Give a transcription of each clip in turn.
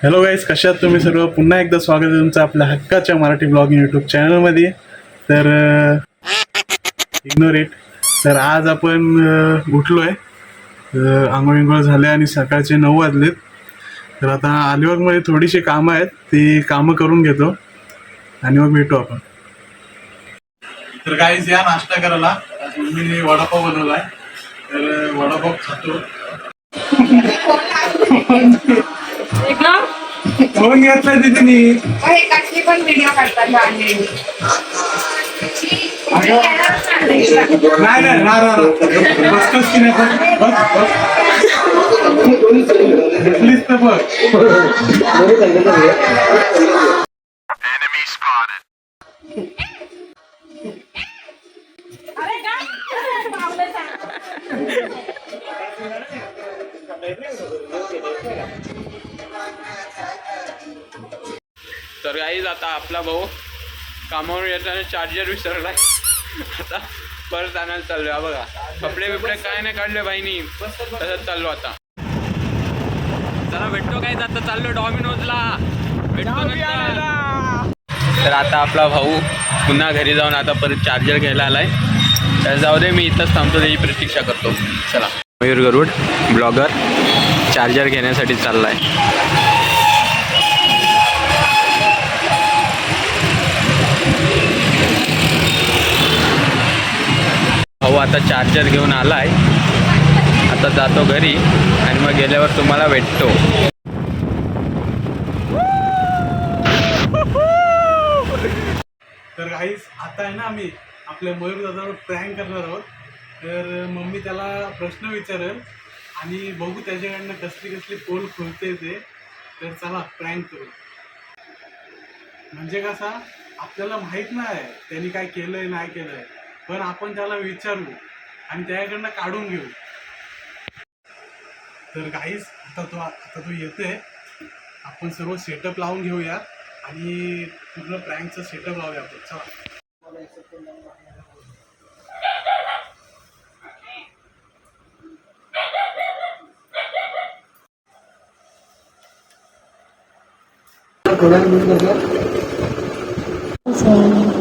Hello guys, कशात तुम्ही सर्व? पुन्हा एकदा स्वागत आहे तुमचं आपल्या हक्काच्या मराठी ब्लॉगिंग यूट्यूब चॅनलमध्ये. तर इग्नोर इट. तर आज आपण उठलो आहे, आंघोळ झाले आणि सकाळचे 9 वाजलेत. तर आता अलिबागमध्ये थोडीशी कामं आहेत, ती कामं करून घेतो आणि मग भेटू आपण. तर गाईज या नाश्ता करायला. आज मम्मीने वडापाव बनवला आहे, तर वडापाव खातो. फोन घेतला तिथे कसली पण व्हिडिओ काढतात नाही बसतोस की नाही बस घेतलीस तर बघ. तर गाईज आता आपला भाऊ कामावर येताना चार्जर विसरलाय. आता परत आणायला चाललोय. बघा कपडे बिपडे काय नाही काढले बाईनी, तसंच चाललो आता. चला भेटतो काय, आता चाललो डॉमिनोजला, भेटतो नंतर. तर आता आपला भाऊ पुन्हा घरी जाऊन आता परत चार्जर घ्यायला आलाय. तर जाऊ दे, मी इथंच थांबतो, त्याची प्रतीक्षा करतो. चला. मयूर गरुड ब्लॉगर चार्जर घेण्यासाठी चाललाय. भाऊ आता चार्जर घेऊन आलाय. आता जातो घरी आणि मग गेल्यावर तुम्हाला भेटतो. तर गाईज आता आहे ना, आम्ही आपल्या मयूर दादावर प्रँक करणार आहोत. तर मम्मी त्याला प्रश्न विचारेल आणि बघू त्याच्याकडनं कसली कसली पोल खुलते ते. तर चला प्रँक करू. म्हणजे कसा, आपल्याला माहित नाही त्यांनी काय केलंय नाही केलंय, पण आपण त्याला विचारू आणि त्याच्याकडनं काढून घेऊ. तर गाईज आता तो येते. आपण सर्व सेटअप लावून घेऊया आणि पूर्ण प्रँकचं सेटअप लावूया आपण. चला.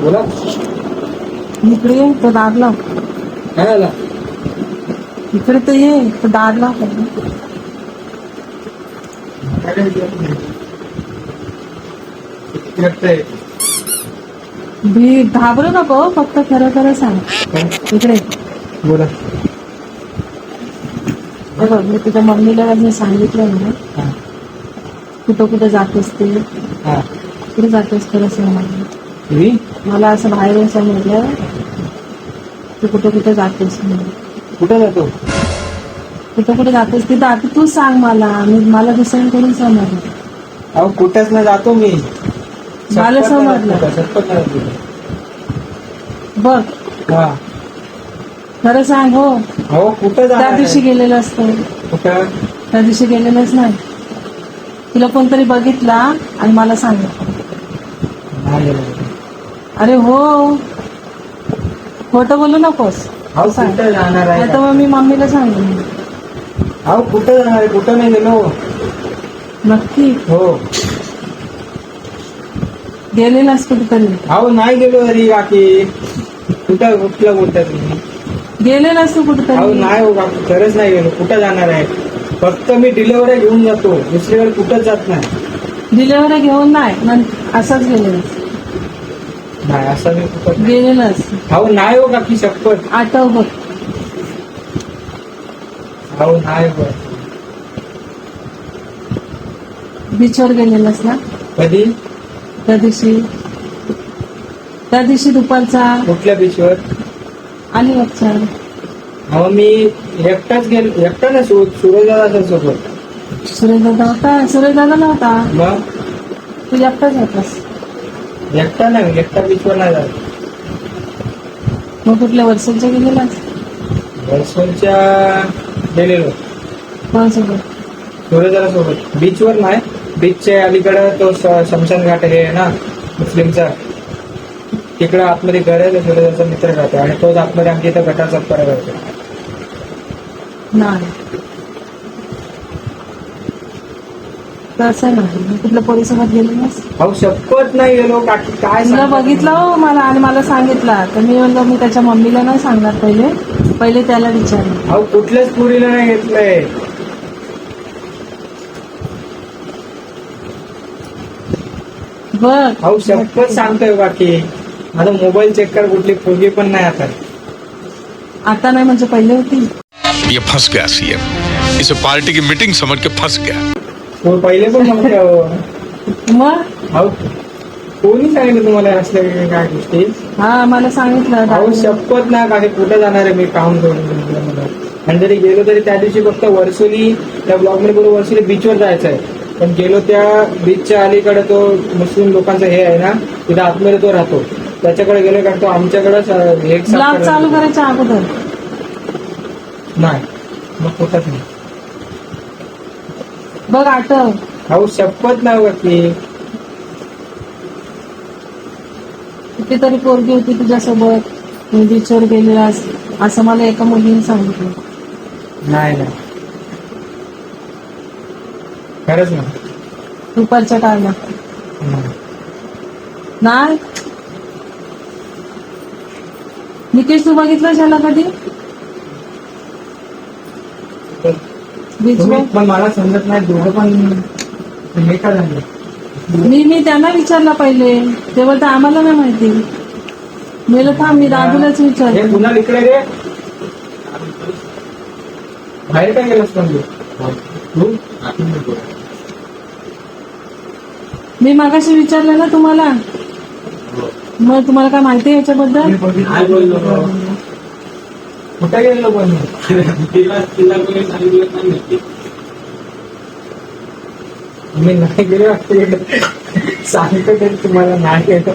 बोला. इकडे ये तो दादला, काय झालं? इकडे तर ये तो दादला. भी घाबरू नको, फक्त खरं खरं सांग. इकडे बोला. हे बघ, मी तुझ्या मम्मीला मी सांगितलं ना कुठं कुठं जातेस ते, कुठे जातेस खरं सांग मला. मला असं बाहेर समजलं तू कुठं कुठं जातेस. कुठं जातो? कुठं कुठे जातेस तिथं आता तू सांग मला, मला दुसऱ्यांकडून समजलं. अहो कुठंच नाही जातो मी. मला समजलं. बघ हा. खरं सांग. हो हो कुठं त्या जाणार दिवशी आहे? गेलेलं असतं. कुठं? त्या दिवशी गेलेलंच नाही. तुला कोणतरी बघितला आणि मला सांगितलं. नाही गेलो. अरे हो, खोटं बोलू नकोस. अहो कुठं जाणार आहे? नाही तर मग मी मम्मीला सांगेन. अहो कुठं जाणार आहे? कुठं नाही गेलो. नक्की हो गेलेलास कुठेतरी. अहो नाही गेलो घरी काकी. कुठं कुठलं बोलता तुम्ही? गेलेलास तू अहो कुठेतरी. नाही हो काकी, खरंच नाही गेलो. कुठं जाणार आहे? फक्त मी डिलिव्हरी घेऊन जातो, दुसरीकडे कुठंच जात नाही. डिलेव्हरी घेऊन नाही, असंच गेलेलास. नाही असं मी कुठं. गेलेलास. अहो नाही हो काकी, शपथ. आठव बघ. अहो नाही हो. बीचवर गेलेलास ना कधी? त्या दिवशी दुपारचा. कुठल्या बीचवर? अलिबागचा. अहो मी एकटाच गेलो. एकटा ना सूरजदादा सोबत. सुरेशदादा होता. सुरेशदादा नव्हता, मग तू एकटाच होतास. एकटा नाही, एकटा बीचवर नाही जात. मग कुठल्या वर्षाच्या गेलेलास? वर्षोच्या गेलेलो कोणासोबत? सूरजदादा सोबत. बीचवर नाही, बीचच्या अलीकडे तो शमशान घाट हे आहे ना मुस्लिमचा, तिकडं आतमध्ये घर आहे. सूरजदाचा मित्र राहतो आणि तोच आतमध्ये आमच्या इथं गटार चप्परा करतो. नाही तसं नाही कुठल्या पोरीसोबत गेली नाहीस? अहो शपथ नाही गेलो काकी, काय तुला सांगता बघितलं हो मला आणि मला सांगितलं तर मी म्हणलं मी त्याच्या मम्मीला नाही सांगणार, पहिले त्याला विचारलं. अहो कुठल्याच पुरीला नाही घेतलंय. बघ अहो शपथ सांगतोय बाकी, माझा मोबाईल चेक कर, कुठली पोरगी पण नाही आता. आता नाही म्हणजे पहिले होती. ये फंस गया सीएम, इसे पार्टी की मीटिंग समझ के फंस गया. हो पहिले पण नव्हते अहो. मग अहो कोणी सांगितलं तुम्हाला असल्या काय गोष्टी? हा मला सांगितलं अहो दादाने. शपथ ना काकी, कुठं जाणार आहे मी काम करून तुमच्यामध्ये. आणि जरी गेलो तरी त्या दिवशी फक्त वर्सोली त्या ब्लॉग मध्ये बोलू वर्सोली बीचवर जायचं आहे, पण गेलो त्या बीचच्या अलीकडे तो मुस्लिम लोकांचा हे आहे ना, तिथे आतमध्ये तो राहतो, त्याच्याकडे गेलो कारण तो आमच्याकडेच एक साथ ब्लॉग करायला चालू लागतो. करायच्या अगोदर नाही मग कुठंच नाही. बघ आठव. अहो शपथ नाही बाकी. कितीतरी पोरगी होती तुझ्यासोबत, तू बीचवर गेलेलास असं मला एका मुलीने सांगितलं. नाही नाही खरंच नाही. दुपारच्या टायमात नाही. नाही. निकेश तू बघितलं त्याला कधी बीचवर? तुम्ही पण मला समजत नाही, दोघं पण हे का झाले? मी त्यांना विचारला पहिले, तेव्हा तर आम्हाला नाही माहिती. मेलं थांब मी दादूलाच हे विचारलं. पुन्हा इकडे रे, बाहेर काय गेलास पण तू? मी मागाशी विचारलं ना तुम्हाला, मग तुम्हाला काय माहिती आहे याच्याबद्दल? काय बोललो कुठे गेलो पण मी नाही गेलो सांगतो तरी तुम्हाला नाही गेलो.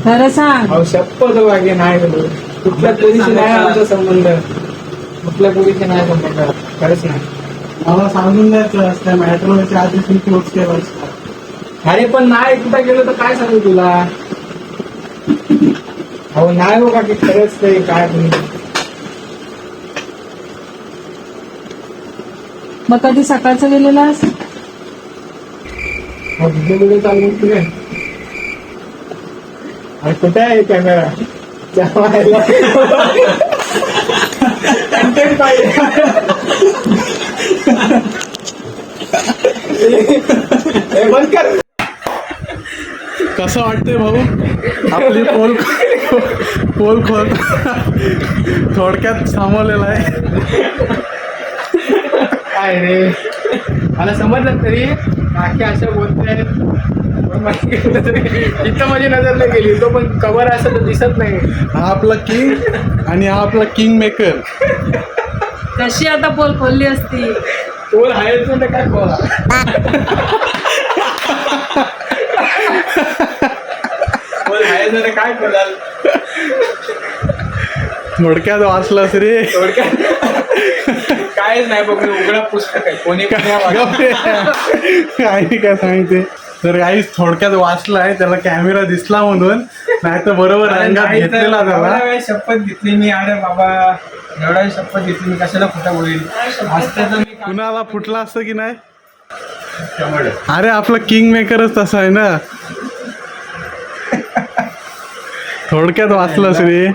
खरं सांग. अहो शपथ वागे नाही गेलो. कुठल्या पोरीशी नाही आमचा संबंध, कुठल्या पोरीशी नाही संबंध, खरंच नाही. मला सांगून द्यायचं त्या मॅट्रोच्या आधी तुम्ही क्लोज केलं. अरे पण नाही कुठं गेलो तर काय सांगू तुला? अहो नाही हो काकी, खरंच ते काय तुम्ही. मग कधी सकाळचं गेलेलास? व्हिडिओ चालू तुझे. अरे कुठे आहे कॅमेरा? कंटेंट पाहिजे. हे बंद कर. कसं वाटतंय भाऊ आपली पोल खोल थोडक्यात सामावलेला आहे. काय रे, मला समजलं तरी काकी असं बोलते. इथं माझी नजर नाही गेली, तो पण कव्हर असं तर दिसत नाही. हा आपला किंग आणि हा आपला किंग मेकर. कशी आता पोल खोलली असती. पोल हायच म्हणजे काय पोल पोल हायच म्हणजे काय बोलाल. थोडक्यात वाचलास रे. कायच नाही बघ, मी उघडा पुस्तक आहे, कोणी पण नाही वाचलं. काही काय सांगते तर काही थोडक्यात वाचलाय, त्याला कॅमेरा दिसला म्हणून, नाही तर बरोबर रंगात घेतलेला त्याला. एवढ्या वेळेस शपथ घेतली मी. अरे बाबा एवढ्या वेळेस शपथ घेतली मी, कशाला खोटा बोलेल. असतं तर मी कुणाला फुटला असतं की नाही. अरे आपला किंग मेकरच तसा आहे ना. थोडक्यात वाचलास रे.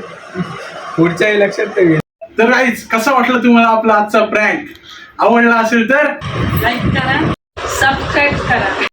पुढच्याही लक्षात ते घेईल. तर गाईज कसं वाटलं तुम्हाला आपला आजचा प्रँक? आवडला असेल तर लाईक करा, सबस्क्राईब करा.